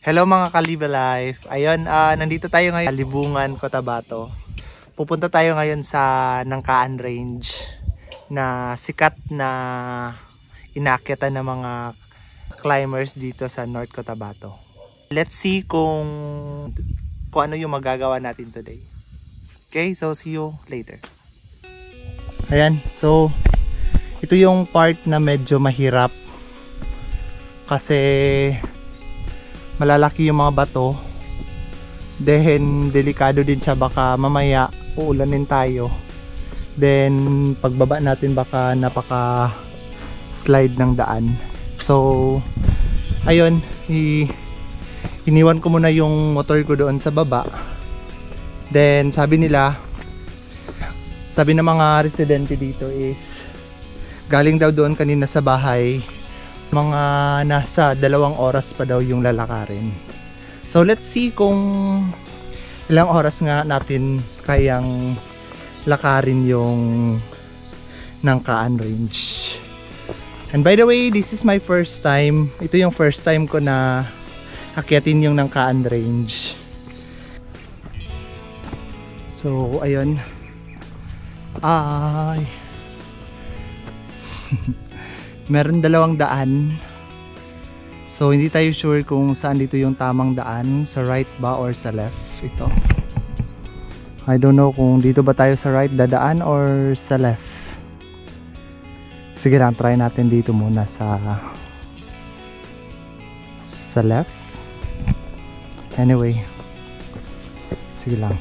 Hello mga Kalibe Life. Ayun, nandito tayo ngayon sa Libungan, Cotabato. Pupunta tayo ngayon sa Nangkaan Range na sikat na inakyatan ng mga climbers dito sa North Cotabato. Let's see kung ano yung magagawa natin today. Okay, so see you later. Ayan, so ito yung part na medyo mahirap kasi malalaki yung mga bato, then delikado din siya, baka mamaya uulanin tayo, then pagbaba natin baka napaka slide ng daan. So ayun, iniwan ko muna yung motor ko doon sa baba. Then sabi ng mga residente dito is galing daw doon kanina sa bahay, mga nasa 2 oras pa daw yung lalakarin. So let's see kung ilang oras nga natin kayang lakarin yung Nangkaan Range. And by the way, this is my first time. Ito yung first time ko na akyatin yung Nangkaan Range. So ayun, ay meron 2 daan. So hindi tayo sure kung saan dito yung tamang daan, sa right ba or sa left. Ito, I don't know kung dito ba tayo sa right dadaan or sa left. Sige lang, try natin dito muna sa left. Anyway, sige lang.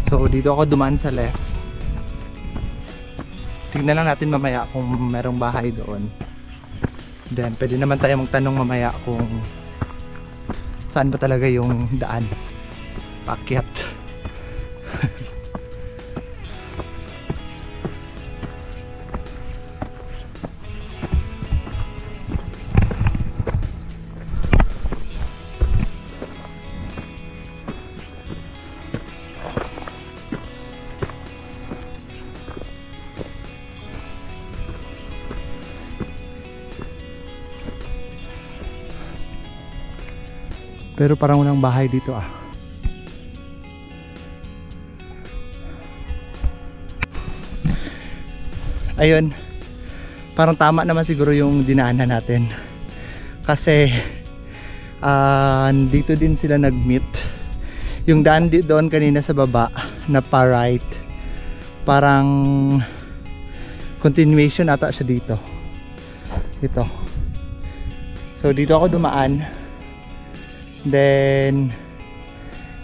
So dito ako dumaan sa left. Tignan lang natin mamaya kung merong bahay doon. Then pwede naman tayo magtanong mamaya kung saan ba talaga yung daan paakyat. Pero parang walang bahay dito ah. Ayun, parang tama naman siguro yung dinaanan natin. Kasi dito din sila nag-meet. Yung daan doon kanina sa baba na pa-right, parang continuation ata siya dito. Ito. So dito ako dumaan. Then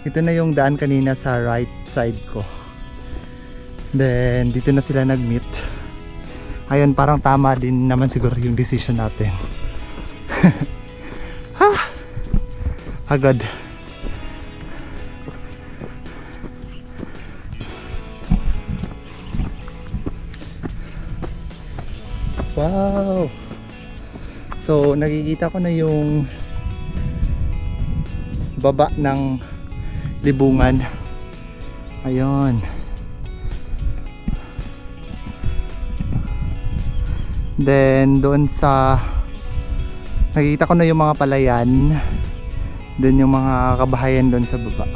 ito na yung daan kanina sa right side ko. Then dito na sila nag-meet. Ayun, parang tama din naman siguro yung decision natin. Agad. Wow. So nakikita ko na yung baba ng Libungan. Ayun. Then doon sa nakikita ko na yung mga palayan. Doon yung mga kabahayan doon sa baba.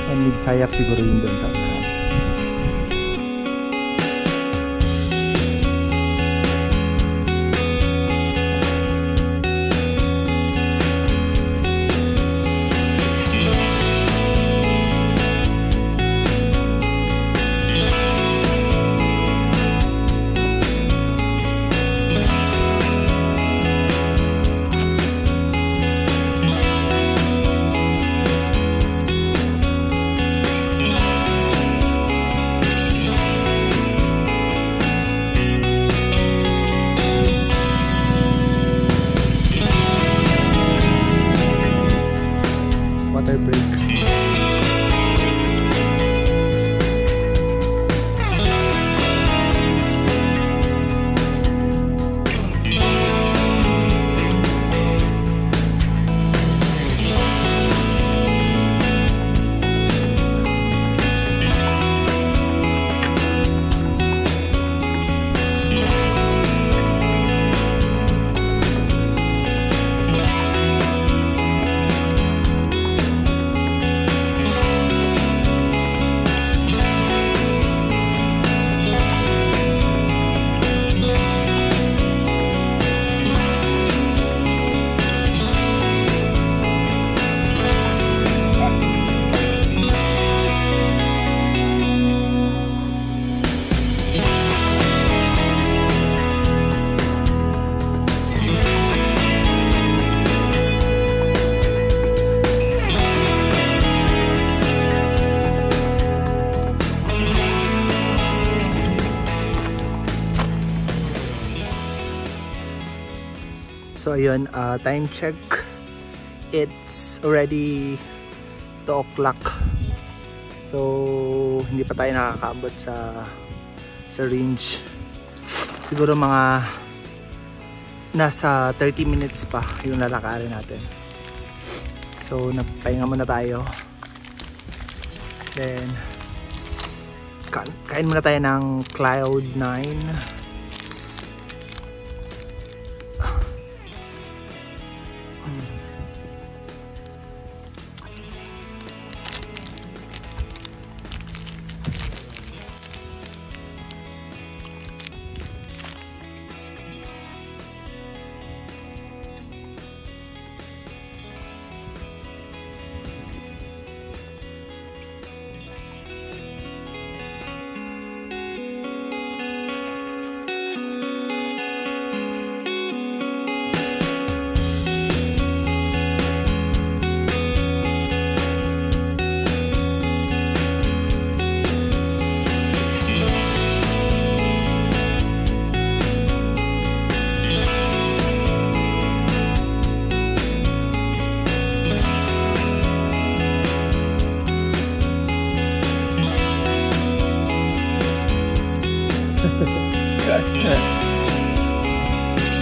And mid-sayap siguro yun doon sa unahan. So ayun, time check. It's already 2 o'clock. So hindi pa tayo nakakaabot sa range. Siguro mga nasa 30 minutes pa yung lalakarin natin. So napahinga muna tayo. Then kain muna tayo ng Cloud9.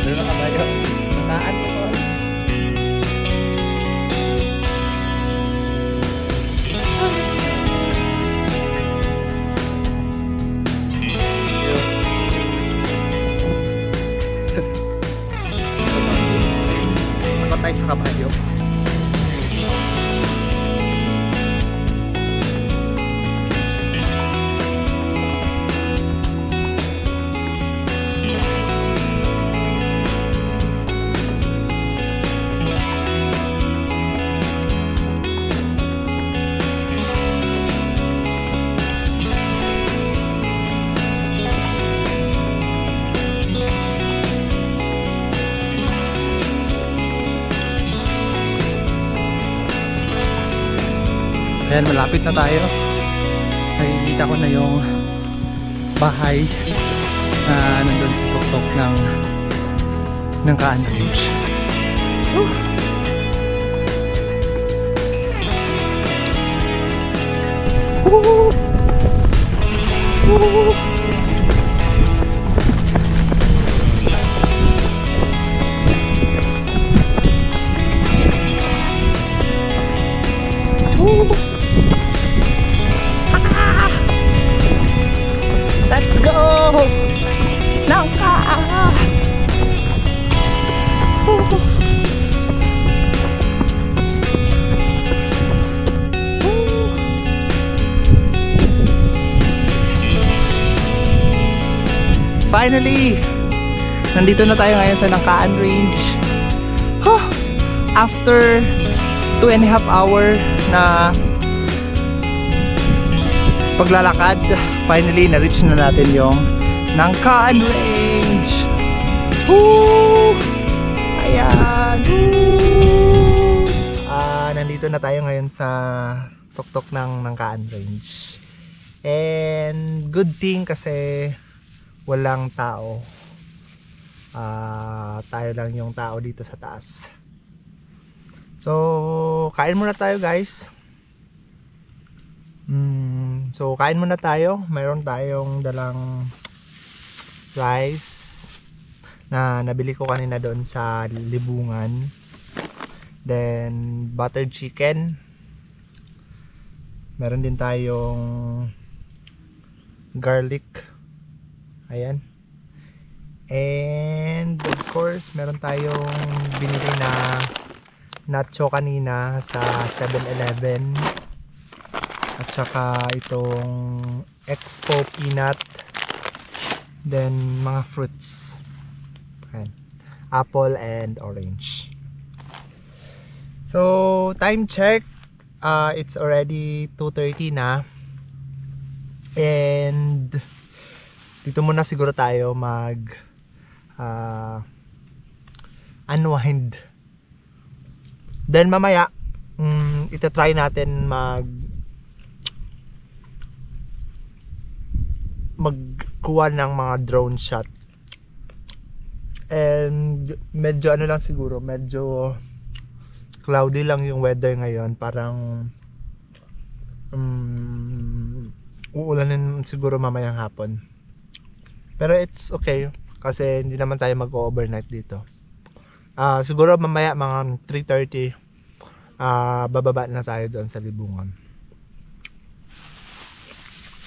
Doon na kabayo. Nakaan mo ko. Nakatay sa kabayo. Ayan, malapit na tayo. Nakikita ko na yung bahay na nandun sa tuktok ng Kaan Range. Let's go! Nangka! Finally! Nandito na tayo ngayon sa Nangkaan Range. After 2.5 hours na paglalakad, finally na-reach na natin yung Nangkaan Range. Woo! Ayan! Woo! Nandito na tayo ngayon sa tuktok ng Nangkaan Range. And good thing kasi walang tao. Tayo lang yung tao dito sa taas. So, kain muna tayo guys. So, kain muna tayo. Mayroon tayong dalang rice na nabili ko kanina doon sa Libungan. Then, buttered chicken. Meron din tayong garlic. Ayan. And, of course, meron tayong binili na nacho kanina sa 7-Eleven. At saka itong Expo peanut. Then mga fruits. Ayan. Apple and orange. So time check, it's already 2:30 na. And dito muna siguro tayo mag unwind. Then mamaya ito-try natin magkuha ng mga drone shot And medyo ano lang siguro, medyo cloudy lang yung weather ngayon. Parang uulanin siguro mamayang hapon. Pero it's okay kasi hindi naman tayo mag-overnight dito. Siguro mamaya mga 3:30 bababa na tayo doon sa Libungan.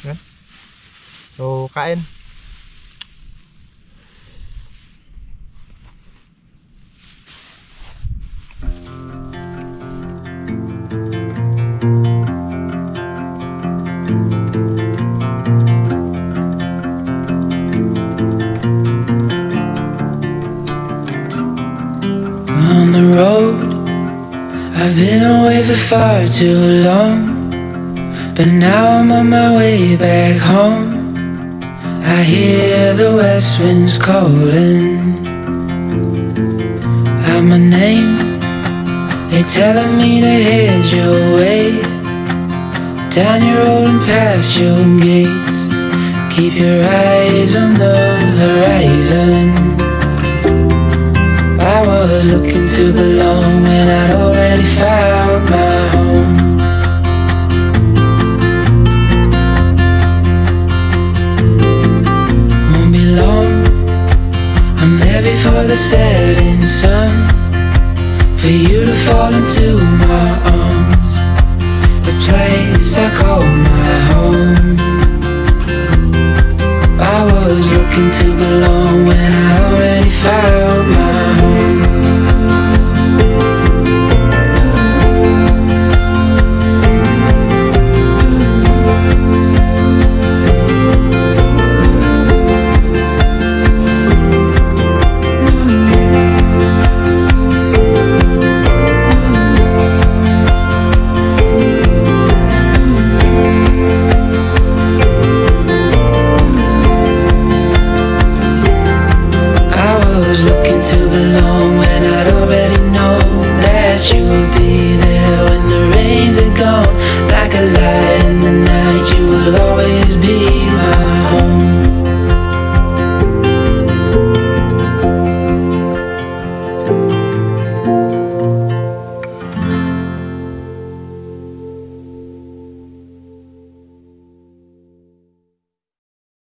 Yan. So kain. On the road, I've been away for far too long, but now I'm on my way back home. I hear the west winds calling out my name. They're telling me to head your way, down your road and past your gates. Keep your eyes on the horizon. I was looking to belong when I'd already found my home. Won't be long, I'm there before the setting sun, for you to fall into my arms, a place I call my home. I was looking to belong when I already found my home. To belong when I'd already know that you would be